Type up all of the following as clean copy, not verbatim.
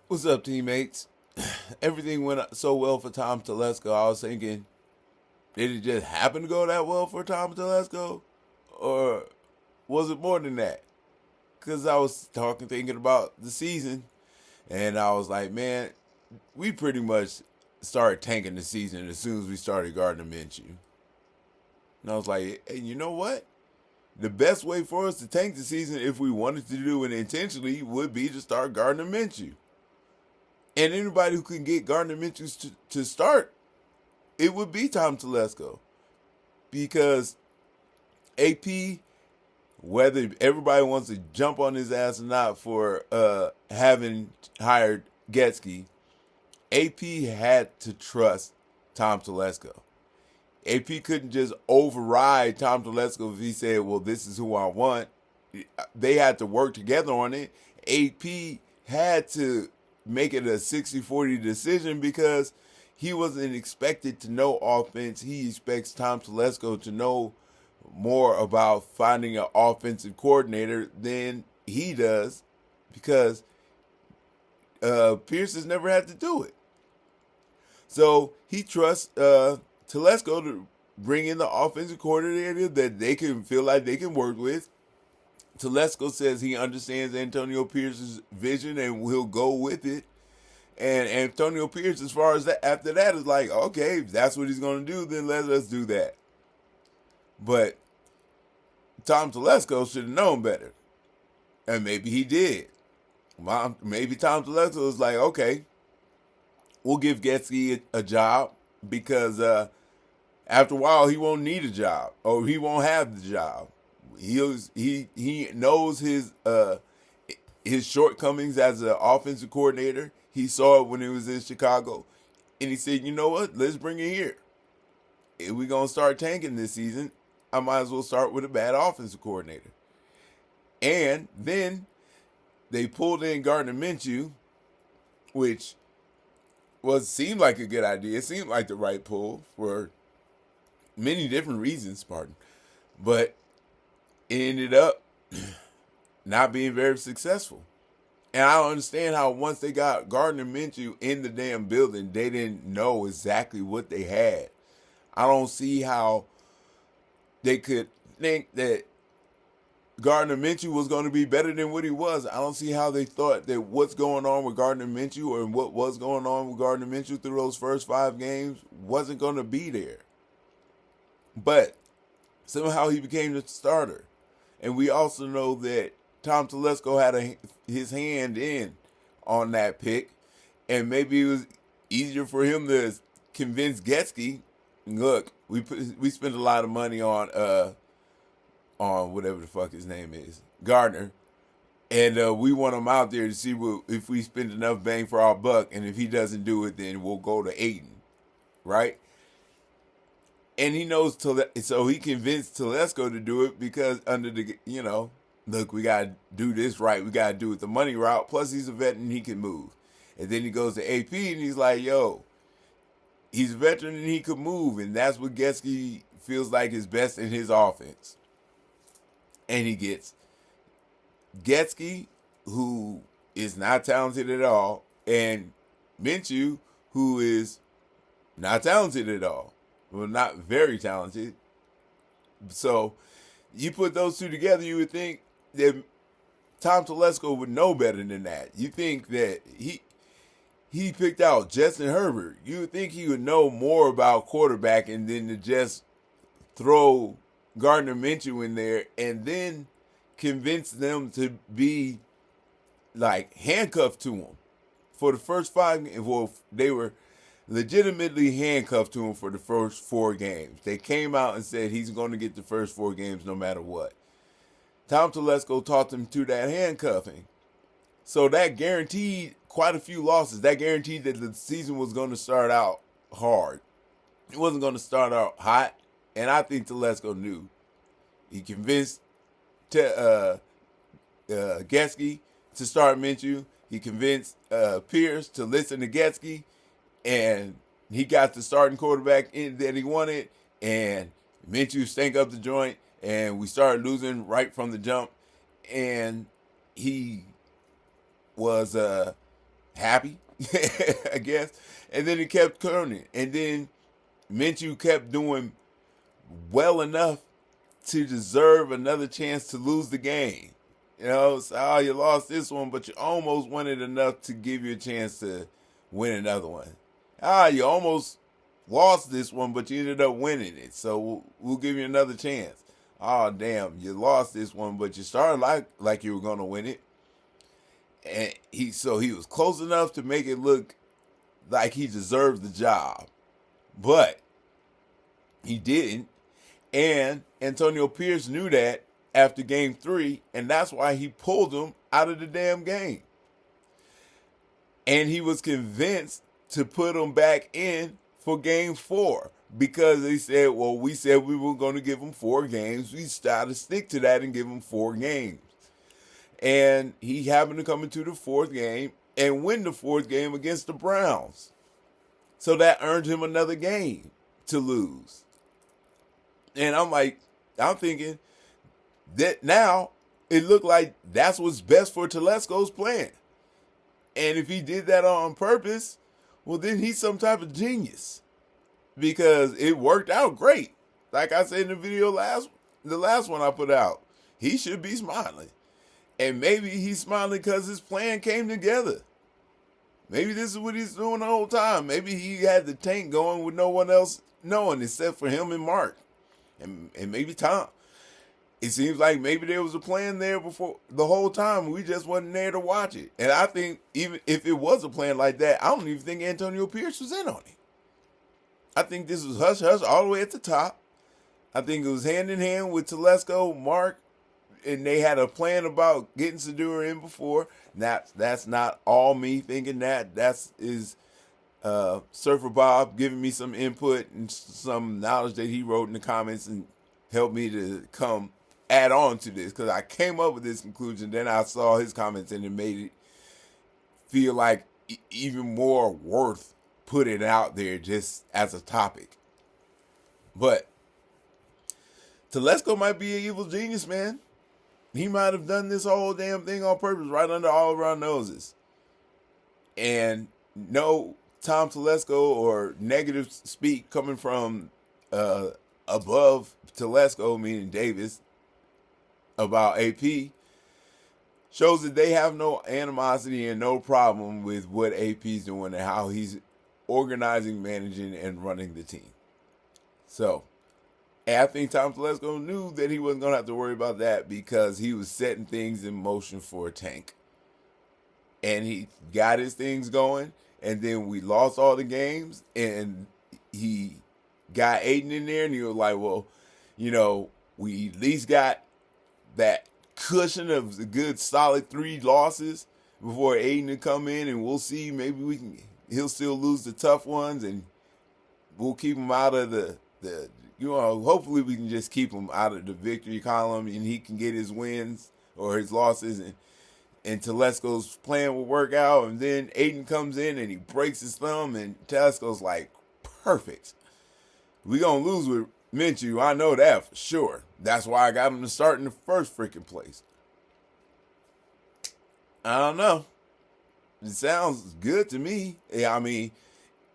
What's up, teammates? Everything went so well for Tom Telesco. I was thinking, did it just happen to go that well for Tom Telesco? Or was it more than that? Because I was thinking about the season, and I was like, man, we pretty much started tanking the season as soon as we started Gardner Minshew. And I was like, hey, you know what? The best way for us to tank the season, if we wanted to do it intentionally, would be to start Gardner Minshew. And anybody who can get Gardner Minshew to start, it would be Tom Telesco. Because AP, whether everybody wants to jump on his ass or not for having hired Getsky, AP had to trust Tom Telesco. AP couldn't just override Tom Telesco if he said, well, this is who I want. They had to work together on it. AP had to make it a 60-40 decision because he wasn't expected to know offense. He expects Tom Telesco to know more about finding an offensive coordinator than he does because Pierce has never had to do it. So he trusts Telesco to bring in the offensive coordinator that they can feel like they can work with. Telesco says he understands Antonio Pierce's vision and will go with it. And Antonio Pierce, as far as that, after that, is like, okay, if that's what he's going to do, then let us do that. But Tom Telesco should have known better. And maybe he did. Maybe Tom Telesco was like, okay, we'll give Getsky a job because after a while he won't need a job or he won't have the job. He knows his shortcomings as an offensive coordinator. He saw it when he was in Chicago, and he said, "You know what? Let's bring it here. If we're gonna start tanking this season, I might as well start with a bad offensive coordinator." And then they pulled in Gardner Minshew, which seemed like a good idea. It seemed like the right pull for many different reasons, pardon. But it ended up not being very successful. And I don't understand how once they got Gardner Minshew in the damn building, they didn't know exactly what they had. I don't see how they could think that Gardner Minshew was going to be better than what he was. I don't see how they thought that what's going on with Gardner Minshew or what was going on with Gardner Minshew through those first 5 games wasn't going to be there. But somehow he became the starter. And we also know that Tom Telesco had his hand in on that pick. And maybe it was easier for him to convince Getsky, look, we spent a lot of money on whatever the fuck his name is, Gardner. And we want him out there to see if we spend enough bang for our buck. And if he doesn't do it, then we'll go to Aiden. Right? And he knows, so he convinced Telesco to do it because under the, look, we got to do this right. We got to do it the money route. Plus, he's a veteran and he can move. And then he goes to AP and he's like, yo, he's a veteran and he could move. And that's what Getsky feels like is best in his offense. And he gets Getsky, who is not talented at all, and Minshew, who is not talented at all. Well, not very talented. So you put those two together, you would think that Tom Telesco would know better than that. You think that he picked out Justin Herbert. You would think he would know more about quarterbacking than to just throw Gardner Minshew in there and then convince them to be like handcuffed to him for the first 5 games. Well, they were legitimately handcuffed to him for the first 4 games. They came out and said he's going to get the first 4 games no matter what. Tom Telesco taught them to that handcuffing. So that guaranteed quite a few losses. That guaranteed that the season was going to start out hard. It wasn't going to start out hot. And I think Telesco knew. He convinced Getsky to start Minshew. He convinced Pierce to listen to Getsky. And he got the starting quarterback that he wanted, and Minshew stank up the joint, and we started losing right from the jump. And he was happy, I guess. And then it kept turning. And then Minshew kept doing well enough to deserve another chance to lose the game. You know, so, oh, you lost this one, but you almost won it enough to give you a chance to win another one. Ah, you almost lost this one, but you ended up winning it. So we'll give you another chance. Oh, damn, you lost this one, but you started like you were going to win it. And he was close enough to make it look like he deserved the job. But he didn't. And Antonio Pierce knew that after game 3, and that's why he pulled him out of the damn game. And he was convinced to put him back in for game 4 because they said, well, we said we were going to give him 4 games. We started to stick to that and give him 4 games. And he happened to come into the 4th game and win the 4th game against the Browns. So that earned him another game to lose. And I'm thinking that now it looked like that's what's best for Telesco's plan. And if he did that on purpose, well, then he's some type of genius because it worked out great. Like I said in the video the last one I put out, he should be smiling. And maybe he's smiling because his plan came together. Maybe this is what he's doing the whole time. Maybe he had the tank going with no one else knowing except for him and Mark. And maybe Tom. It seems like maybe there was a plan there before the whole time. We just wasn't there to watch it. And I think even if it was a plan like that, I don't even think Antonio Pierce was in on it. I think this was hush-hush all the way at the top. I think it was hand in hand with Telesco, Mark, and they had a plan about getting Sedura in before. That's not all me thinking that. Is Surfer Bob giving me some input and some knowledge that he wrote in the comments and helped me to come add on to this because I came up with this conclusion. Then I saw his comments and it made it feel like even more worth putting out there just as a topic. But Telesco might be an evil genius, man. He might have done this whole damn thing on purpose right under all of our noses. And no Tom Telesco or negative speak coming from above Telesco, meaning Davis, about AP shows that they have no animosity and no problem with what AP's doing and how he's organizing, managing, and running the team. So, and I think Tom Telesco knew that he wasn't going to have to worry about that because he was setting things in motion for a tank. And he got his things going, and then we lost all the games, and he got Aiden in there, and he was like, well, you know, we at least got that cushion of a good solid 3 losses before Aiden to come in, and we'll see. Maybe he'll still lose the tough ones, and we'll keep him out of the hopefully we can just keep him out of the victory column, and he can get his wins or his losses, and Telesco's plan will work out. And then Aiden comes in and he breaks his thumb, and Telesco's like, perfect. We're going to lose with Minshew. I know that for sure. That's why I got him to start in the first freaking place. I don't know. It sounds good to me. I mean,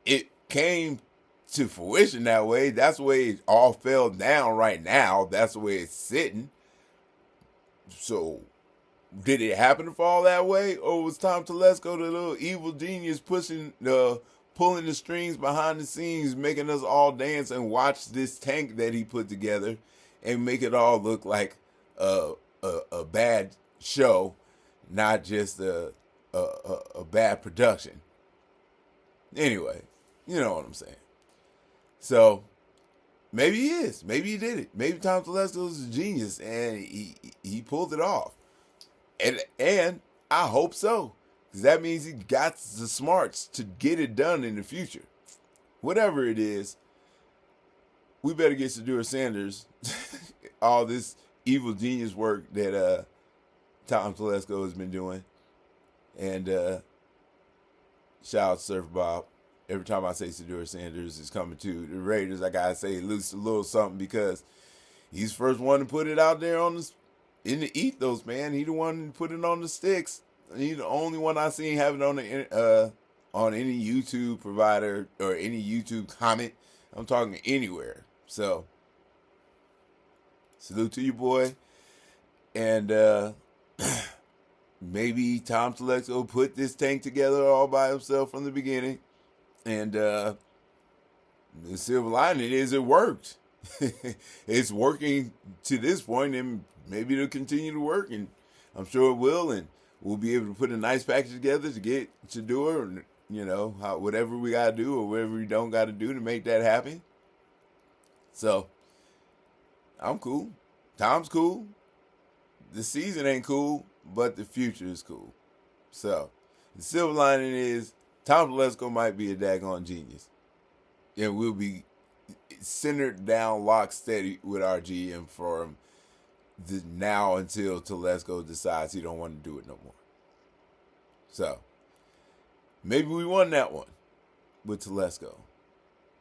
it came to fruition that way. That's the way it all fell down right now. That's the way it's sitting. So, did it happen to fall that way? Or was Tom Telesco the little evil genius pulling the strings behind the scenes, making us all dance and watch this tank that he put together and make it all look like a bad show, not just a bad production? Anyway, you know what I'm saying. So, maybe he is. Maybe he did it. Maybe Tom Telesco is a genius and he pulled it off. And I hope so. Because that means he got the smarts to get it done in the future. Whatever it is, we better get Sedura Sanders all this evil genius work that Tom Telesco has been doing. And shout out to Surfer Bob. Every time I say Sedura Sanders is coming to the Raiders, I gotta say at least a little something because he's the first one to put it out there in the ethos, man. He the one who put it on the sticks. He's the only one I seen have it on any YouTube provider or any YouTube comment. I'm talking anywhere. So salute to you, boy. And maybe Tom Telesco put this tank together all by himself from the beginning. And the silver lining is it worked. It's working to this point, and maybe it'll continue to work, and I'm sure it will, and we'll be able to put a nice package together to get to do it, or, whatever we got to do or whatever we don't got to do to make that happen. So, I'm cool. Tom's cool. The season ain't cool, but the future is cool. So, the silver lining is Tom Telesco might be a daggone genius. And we'll be centered down lock steady with our GM from now until Telesco decides he don't want to do it no more. So, maybe we won that one with Telesco.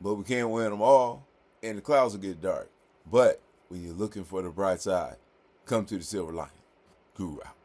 But we can't win them all, and the clouds will get dark. But when you're looking for the bright side, come to the silver lining. Guru out.